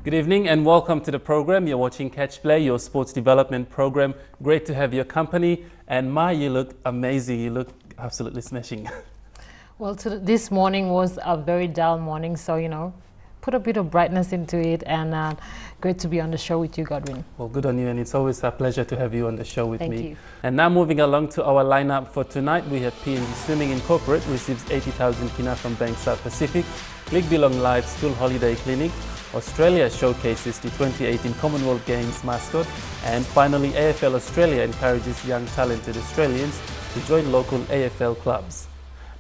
Good evening and welcome to the program. You're watching Catch Play, your sports development program. Great to have your company. And Ma, you look amazing. You look absolutely smashing. Well, this morning was a very dull morning, so, put a bit of brightness into it, and great to be on the show with you, Godwin. Well, good on you, and it's always a pleasure to have you on the show with me. Thank you. And now moving along to our lineup for tonight, we have PNG Swimming Incorporated receives 80,000 kina from Bank South Pacific, League Belong Live School Holiday Clinic, Australia showcases the 2018 Commonwealth Games mascot, and finally AFL Australia encourages young talented Australians to join local AFL clubs.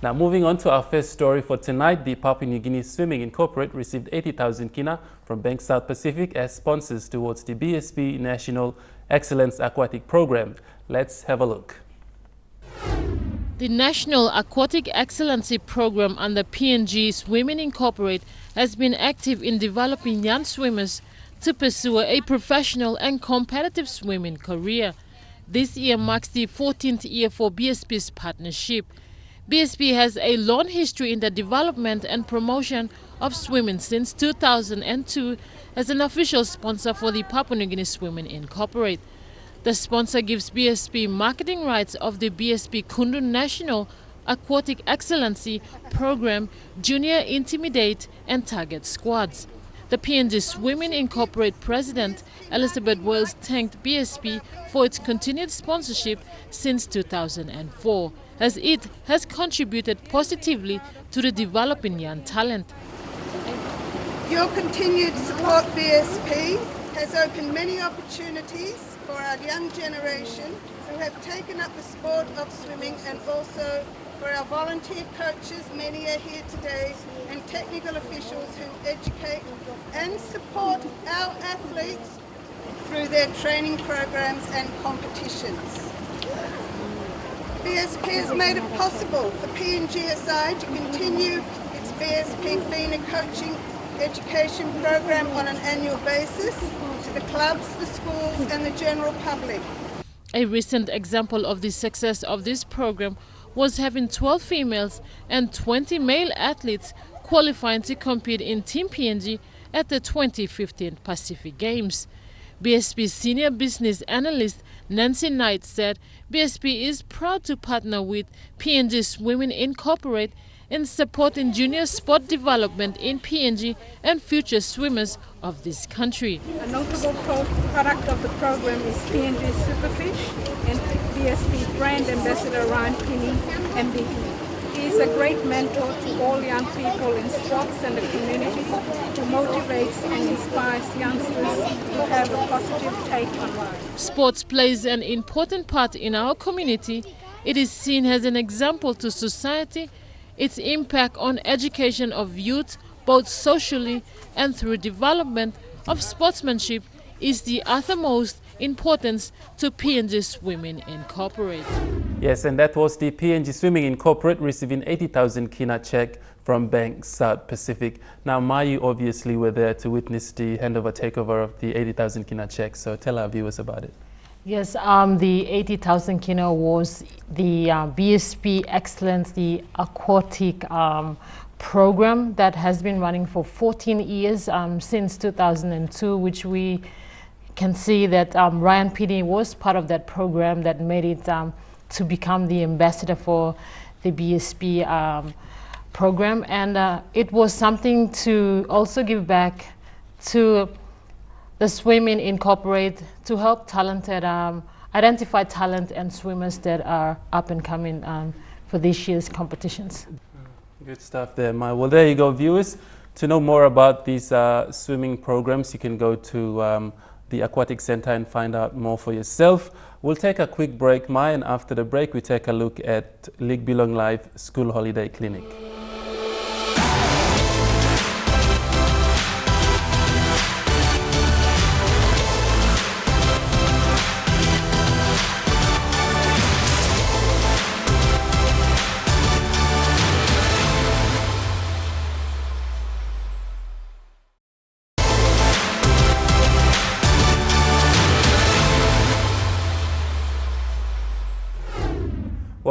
Now moving on to our first story for tonight, the Papua New Guinea Swimming Incorporated received 80,000 kina from Bank South Pacific as sponsors towards the BSP National Excellence Aquatic Program. Let's have a look. The National Aquatic Excellency Program under PNG Swimming Incorporated has been active in developing young swimmers to pursue a professional and competitive swimming career. This year marks the 14th year for BSP's partnership. BSP has a long history in the development and promotion of swimming since 2002 as an official sponsor for the Papua New Guinea Swimming Incorporated. The sponsor gives BSP marketing rights of the BSP Kundun National Aquatic Excellency Program, Junior Intermediate and Target Squads. The PNG Swimming Incorporated President Elizabeth Wales thanked BSP for its continued sponsorship since 2004, as it has contributed positively to the developing young talent. Your continued support, BSP, has opened many opportunities for our young generation who have taken up the sport of swimming, and also for our volunteer coaches, many are here today, and technical officials who educate and support our athletes through their training programs and competitions. BSP has made it possible for PNGSI to continue its BSP FINA coaching education program on an annual basis to the clubs, the schools and the general public. A recent example of the success of this program was having 12 females and 20 male athletes qualifying to compete in Team PNG at the 2015 Pacific Games. BSP Senior Business Analyst Nancy Knight said BSP is proud to partner with PNG Swimming Incorporated in supporting junior sport development in PNG and future swimmers of this country. A notable product of the program is PNG Superfish and BSP brand ambassador Ryan Pinney, MD. He is a great mentor to all young people in sports and the community who motivates and inspires youngsters to have a positive take on life. Sports plays an important part in our community. It is seen as an example to society. Its impact on education of youth, both socially and through development of sportsmanship, is the uttermost importance to PNG Swimming Incorporated. Yes, and that was the PNG Swimming Incorporated receiving 80,000 kina check from Bank South Pacific. Now, Ma, you obviously were there to witness the handover takeover of the 80,000 kina check, so tell our viewers about it. Yes, the 80,000 kina was the BSP Excellence, the aquatic program that has been running for 14 years since 2002, which we can see that Ryan Pinney was part of that program that made it to become the ambassador for the BSP program. And it was something to also give back to the Swimming Incorporated to help talented, identify talent and swimmers that are up and coming for this year's competitions. Good stuff there, Ma. Well, there you go, viewers. To know more about these swimming programs, you can go to the Aquatic Center and find out more for yourself. We'll take a quick break, Ma, and after the break, we take a look at League Belong Live School Holiday Clinic.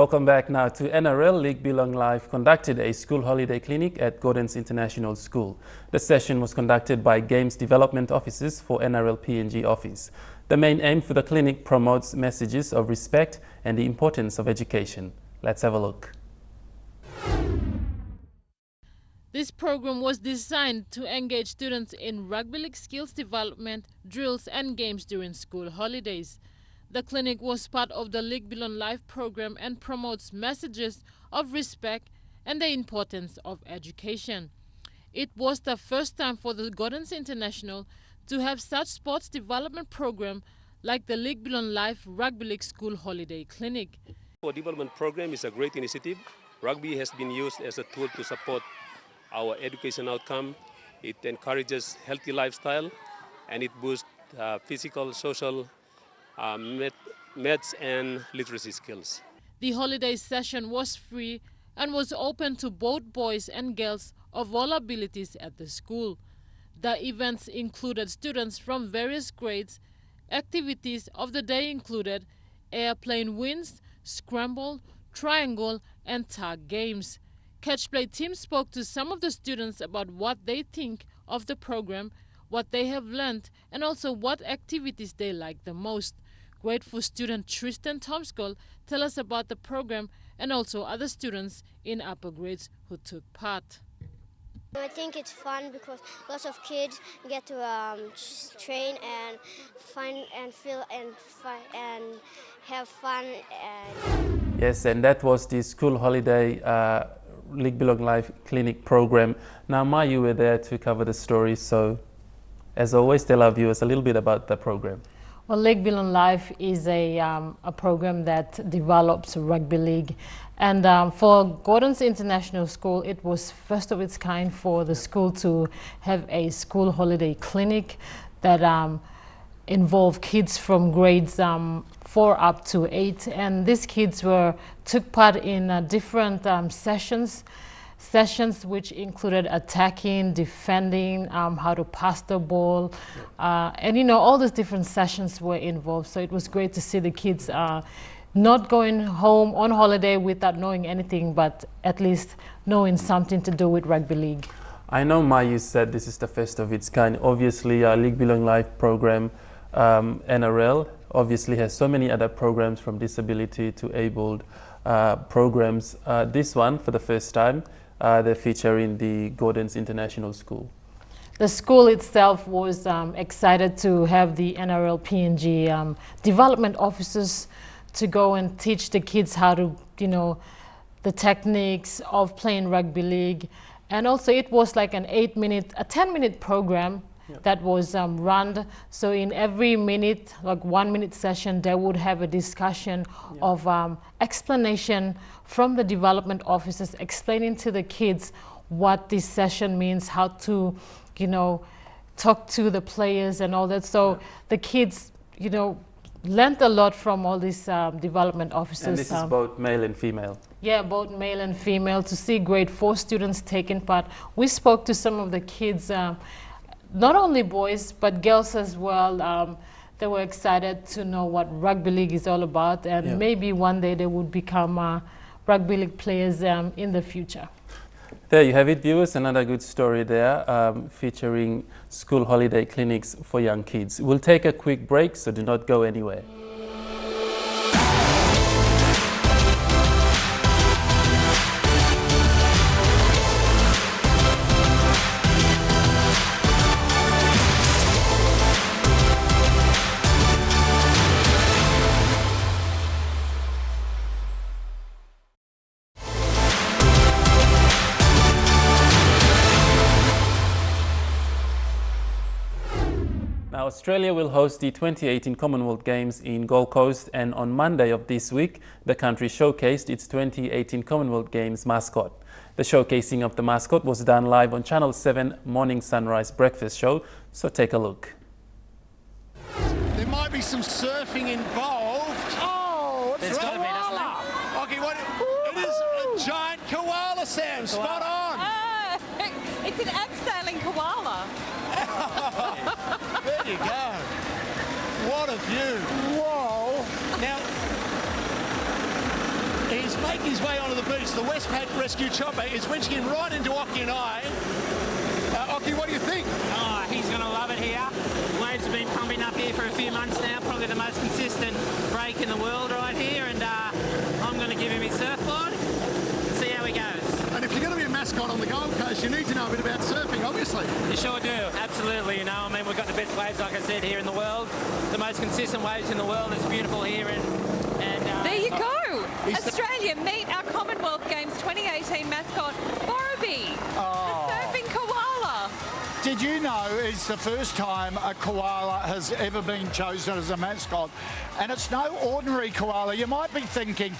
Welcome back now to NRL. League Belong Live conducted a school holiday clinic at Gordon's International School. The session was conducted by Games Development Officers for NRL PNG office. The main aim for the clinic promotes messages of respect and the importance of education. Let's have a look. This program was designed to engage students in rugby league skills development, drills and games during school holidays. The clinic was part of the League Belong Live program and promotes messages of respect and the importance of education. It was the first time for the Gordon's International to have such sports development program like the League Belong Live Rugby League School Holiday Clinic. Our development program is a great initiative. Rugby has been used as a tool to support our education outcome. It encourages healthy lifestyle and it boosts physical, social, maths and literacy skills. The holiday session was free and was open to both boys and girls of all abilities at the school. The events included students from various grades. Activities of the day included airplane wins, scramble, triangle and tag games. Catch Play team spoke to some of the students about what they think of the program, what they have learned, and also what activities they like the most. Grateful student Tristan Tomskol tell us about the program and also other students in upper grades who took part. I think it's fun because lots of kids get to train and find and feel and have fun. Yes, and that was the school holiday League Belong Live clinic program. Now, Ma, you were there to cover the story, so as always, tell our viewers a little bit about the program. Well, League Belong Live is a program that develops rugby league. And for Gordon's International School, it was first of its kind for the school to have a school holiday clinic that involved kids from grades 4 up to 8. And these kids took part in different sessions which included attacking, defending, how to pass the ball, and you know, all these different sessions were involved. So it was great to see the kids not going home on holiday without knowing anything, but at least knowing something to do with rugby league. I know, Ma, you said this is the first of its kind. Obviously, our League Belong Live program, NRL, obviously has so many other programs from disability to abled programs. This one, for the first time, they're featuring the Gordon's International School. The school itself was excited to have the NRL PNG development officers to go and teach the kids how to, you know, the techniques of playing rugby league. And also it was like a 10-minute program that was run. So in every minute, like 1 minute session, they would have a discussion of explanation from the development officers, explaining to the kids what this session means, how to, you know, talk to the players and all that. So the kids, you know, learned a lot from all these development officers. And this is both male and female? Yeah, both male and female. To see grade 4 students taking part. We spoke to some of the kids, not only boys, but girls as well. They were excited to know what rugby league is all about, and maybe one day they would become rugby league players in the future. There you have it, viewers, another good story there featuring school holiday clinics for young kids. We'll take a quick break, so do not go anywhere. Now, Australia will host the 2018 Commonwealth Games in Gold Coast, and on Monday of this week, the country showcased its 2018 Commonwealth Games mascot. The showcasing of the mascot was done live on Channel 7 Morning Sunrise Breakfast Show, so take a look. There might be some surfing involved. Oh, it's koala. Okay, what? It is a giant koala, Sam. Spot on. It's an abseiling koala. There you go. What a view. Whoa. Now, he's his way onto the beach. The Westpac rescue chopper is winching him right into Ockie and I. Ockie, what do you think? Oh, he's going to love it here. Waves have been pumping up here for a few months now, probably the most consistent break in the world right here, and I'm going to give him his surfboard and see how he goes. And if you're going to be a mascot on the Gold Coast, you need to know a bit about surfing, obviously. You sure do, absolutely. You know, I mean, we've got the best waves, like I said, here in the world. The most consistent waves in the world. It's beautiful here, and there you go. Australia meet our Commonwealth Games 2018 mascot, Borrowby, the surfing koala. Did you know it's the first time a koala has ever been chosen as a mascot? And it's no ordinary koala. You might be thinking,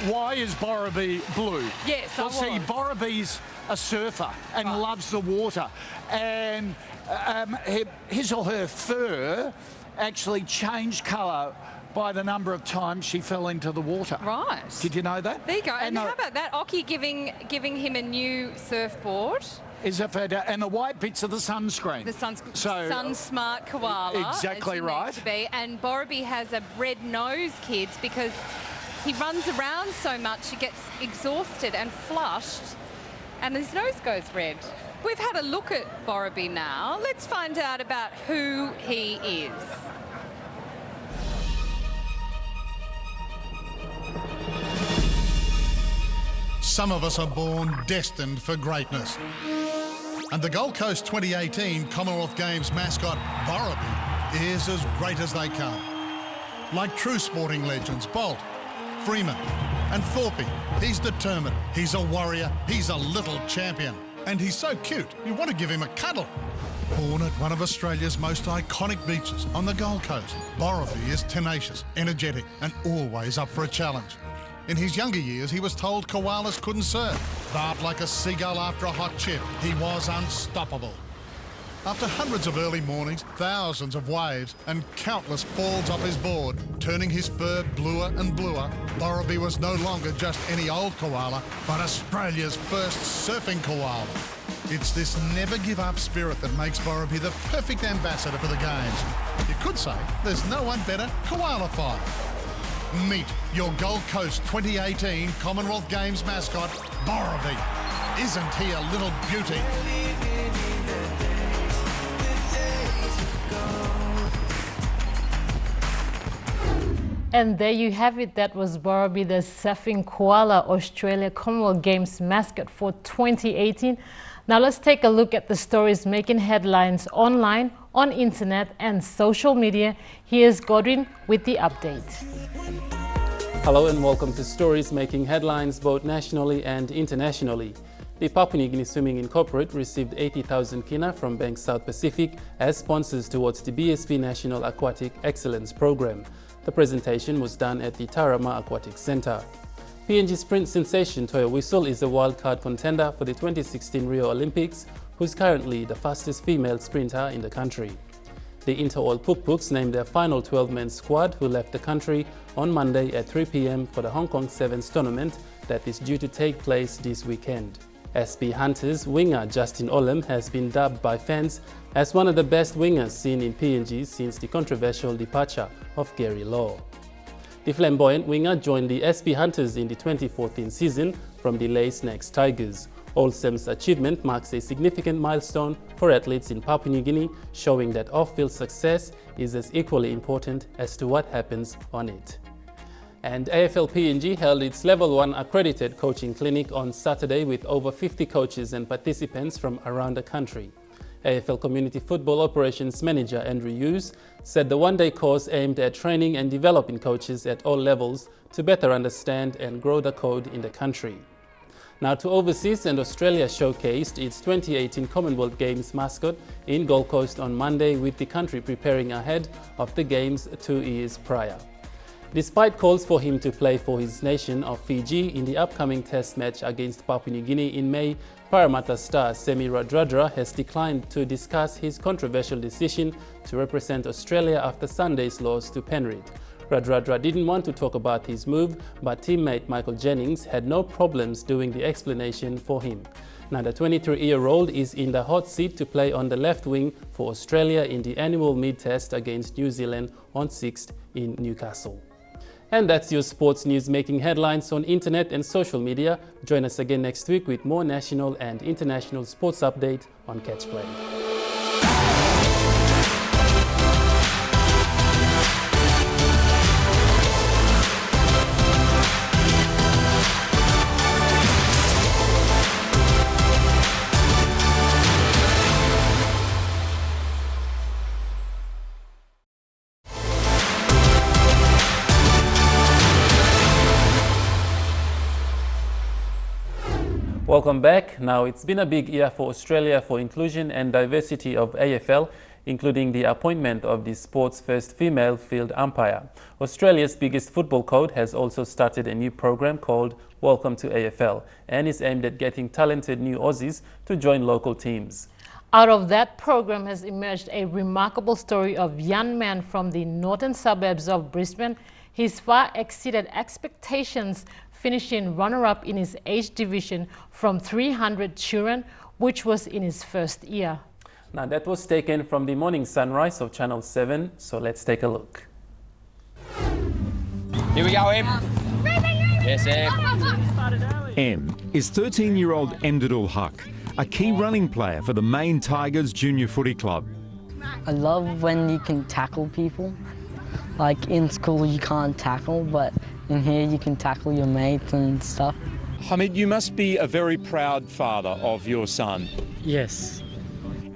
why is Borrowby blue? Yes, well, see, Borrowby's a surfer and loves the water. And his or her fur actually changed colour by the number of times she fell into the water. Right. Did you know that? There you go. And how about that? Ockie giving him a new surfboard. Is a fantastic, and the white bits are the sunscreen. The sun smart koala. Exactly right. To be. And Borrowby has a red nose, kids, because he runs around so much he gets exhausted and flushed, and his nose goes red. We've had a look at Borrowby now. Let's find out about who he is. Some of us are born destined for greatness. And the Gold Coast 2018 Commonwealth Games mascot, Borrowby, is as great as they come. Like true sporting legends, Bolt, Freeman and Thorpe, he's determined, he's a warrior, he's a little champion. And he's so cute, you want to give him a cuddle. Born at one of Australia's most iconic beaches on the Gold Coast, Borrowby is tenacious, energetic and always up for a challenge. In his younger years, he was told koalas couldn't surf, but like a seagull after a hot chip, he was unstoppable. After hundreds of early mornings, thousands of waves and countless falls off his board, turning his fur bluer and bluer, Borrowby was no longer just any old koala, but Australia's first surfing koala. It's this never-give-up spirit that makes Borrowby the perfect ambassador for the Games. You could say there's no one better koala-fied. Meet your Gold Coast 2018 Commonwealth Games mascot, Borrowby. Isn't he a little beauty? And there you have it. That was Borrowby, the surfing koala, Australia Commonwealth Games mascot for 2018. Now let's take a look at the stories making headlines online, on internet and social media. Here's Godwin with the update. Hello and welcome to Stories Making Headlines both nationally and internationally. The Papua New Guinea Swimming Incorporated received 80,000 kina from Bank South Pacific as sponsors towards the BSP National Aquatic Excellence Program. The presentation was done at the Tarama Aquatic Centre. PNG sprint sensation Toya Whistle is a wildcard contender for the 2016 Rio Olympics, who is currently the fastest female sprinter in the country. The Inter-All Puk-Puks named their final 12-man squad, who left the country on Monday at 3 p.m. for the Hong Kong Sevens tournament that is due to take place this weekend. SP Hunters winger Justin Olem has been dubbed by fans as one of the best wingers seen in PNG since the controversial departure of Gary Law. The flamboyant winger joined the SP Hunters in the 2014 season from the Lace Next Tigers. Olsem's achievement marks a significant milestone for athletes in Papua New Guinea, showing that off-field success is as equally important as to what happens on it. And AFL PNG held its Level 1 accredited coaching clinic on Saturday with over 50 coaches and participants from around the country. AFL Community Football Operations Manager Andrew Hughes said the one-day course aimed at training and developing coaches at all levels to better understand and grow the code in the country. Now to overseas, and Australia showcased its 2018 Commonwealth Games mascot in Gold Coast on Monday, with the country preparing ahead of the Games 2 years prior. Despite calls for him to play for his nation of Fiji in the upcoming test match against Papua New Guinea in May, Parramatta star Semi Radradra has declined to discuss his controversial decision to represent Australia after Sunday's loss to Penrith. Radradra didn't want to talk about his move, but teammate Michael Jennings had no problems doing the explanation for him. Now the 23-year-old is in the hot seat to play on the left wing for Australia in the annual mid-test against New Zealand on 6th in Newcastle. And that's your sports news making headlines on internet and social media. Join us again next week with more national and international sports update on Catch Play. Welcome back. Now, it's been a big year for Australia for inclusion and diversity of AFL, including the appointment of the sport's first female field umpire. Australia's biggest football code has also started a new program called Welcome to AFL and is aimed at getting talented new Aussies to join local teams. Out of that program has emerged a remarkable story of a young man from the northern suburbs of Brisbane. He's far exceeded expectations, finishing runner-up in his age division from 300 children, which was in his first year. Now that was taken from the morning sunrise of Channel 7, so let's take a look. Here we go, Em. Yes, Em. Em is 13-year-old Emdadul Huck, a key running player for the Maine Tigers Junior Footy Club. I love when you can tackle people. Like in school you can't tackle, but in here you can tackle your mates and stuff. Hamid, you must be a very proud father of your son. Yes.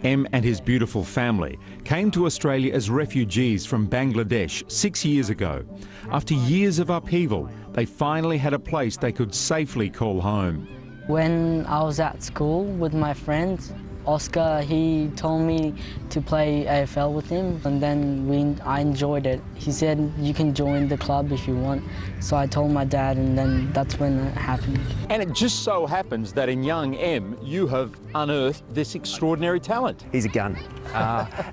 Em and his beautiful family came to Australia as refugees from Bangladesh 6 years ago. After years of upheaval, they finally had a place they could safely call home. When I was at school with my friends, Oscar, he told me to play AFL with him, and then I enjoyed it. He said, you can join the club if you want. So I told my dad, and then that's when it happened. And it just so happens that in young Em, you have unearthed this extraordinary talent. He's a gun.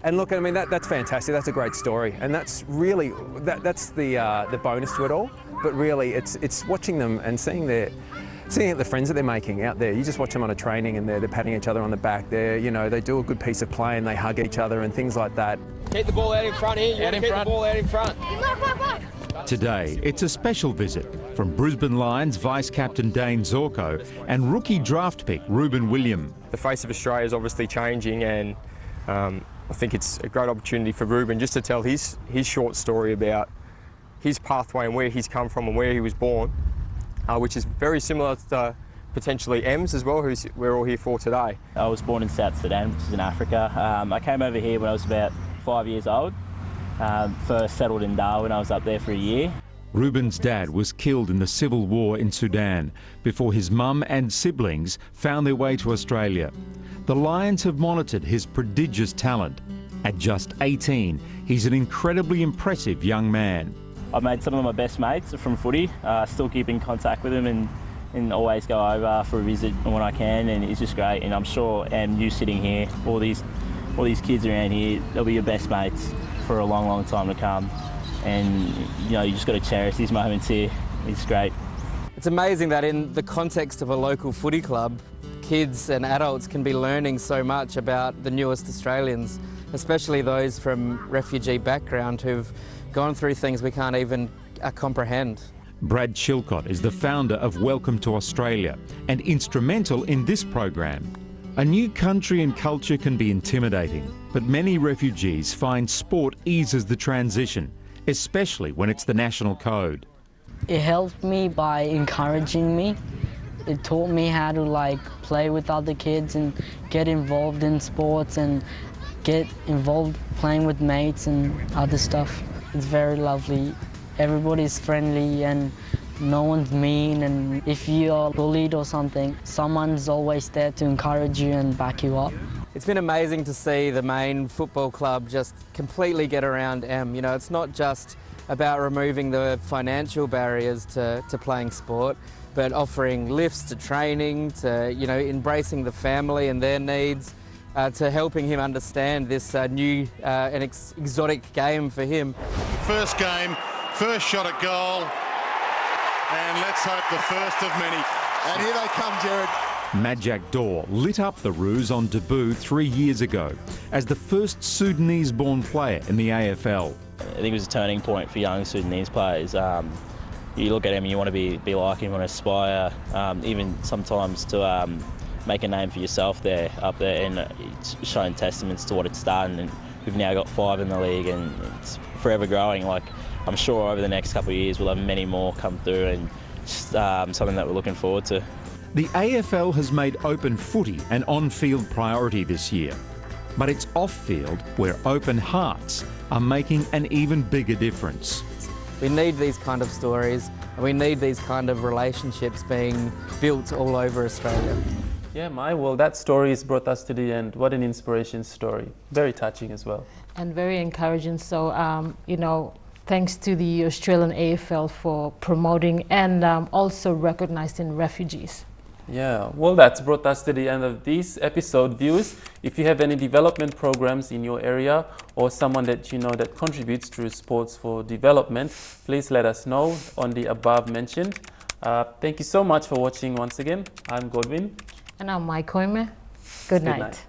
And look, I mean, that's fantastic. That's a great story. And that's really, that's the bonus to it all. But really, it's watching them and seeing the friends that they're making out there. You just watch them on a training and they're patting each other on the back. They do a good piece of play and they hug each other and things like that. Keep the ball out in front here. You want to keep the ball out in front. Today, it's a special visit from Brisbane Lions Vice-Captain Dane Zorko and rookie draft pick Ruben William. The face of Australia is obviously changing, and I think it's a great opportunity for Ruben just to tell his short story about his pathway and where he's come from and where he was born. Which is very similar to potentially Em's as well, who we're all here for today. I was born in South Sudan, which is in Africa. I came over here when I was about 5 years old. First settled in Darwin. I was up there for a year. Ruben's dad was killed in the civil war in Sudan before his mum and siblings found their way to Australia. The Lions have monitored his prodigious talent. At just 18, he's an incredibly impressive young man. I've made some of my best mates from footy, still keep in contact with them and always go over for a visit when I can, and it's just great. And I'm sure, and you sitting here, all these kids around here, they'll be your best mates for a long, long time to come. And you just got to cherish these moments here. It's great. It's amazing that in the context of a local footy club, kids and adults can be learning so much about the newest Australians, especially those from refugee background who've gone through things we can't even comprehend. Brad Chilcott is the founder of Welcome to Australia and instrumental in this program. A new country and culture can be intimidating, but many refugees find sport eases the transition, especially when it's the national code. It helped me by encouraging me. It taught me how to play with other kids and get involved in sports and get involved playing with mates and other stuff. It's very lovely. Everybody's friendly and no one's mean, and if you're bullied or something, someone's always there to encourage you and back you up. It's been amazing to see the Maine Football Club just completely get around Em. It's not just about removing the financial barriers to playing sport, but offering lifts to training, to embracing the family and their needs, to helping him understand this new and exotic game for him. First game, first shot at goal, and let's hope the first of many. And here they come, Jared. Majak Daw lit up the Roos on debut 3 years ago as the first Sudanese-born player in the AFL. I think it was a turning point for young Sudanese players. you look at him and you want to be like him, want to aspire, even sometimes to make a name for yourself there, up there, and it's showing testaments to what it's done. And we've now got 5 in the league, and it's forever growing. Like, I'm sure over the next couple of years we'll have many more come through, and just something that we're looking forward to. The AFL has made open footy an on-field priority this year, but it's off-field where open hearts are making an even bigger difference. We need these kind of stories, and we need these kind of relationships being built all over Australia. Yeah, well, that story has brought us to the end. What an inspiration story. Very touching as well. And very encouraging. So, you know, thanks to the Australian AFL for promoting and also recognizing refugees. Yeah, well, that's brought us to the end of this episode, viewers. If you have any development programs in your area or someone that you know that contributes through sports for development, please let us know on the above mentioned. Thank you so much for watching once again. I'm Godwin. And I'm Mike Koime. Good night.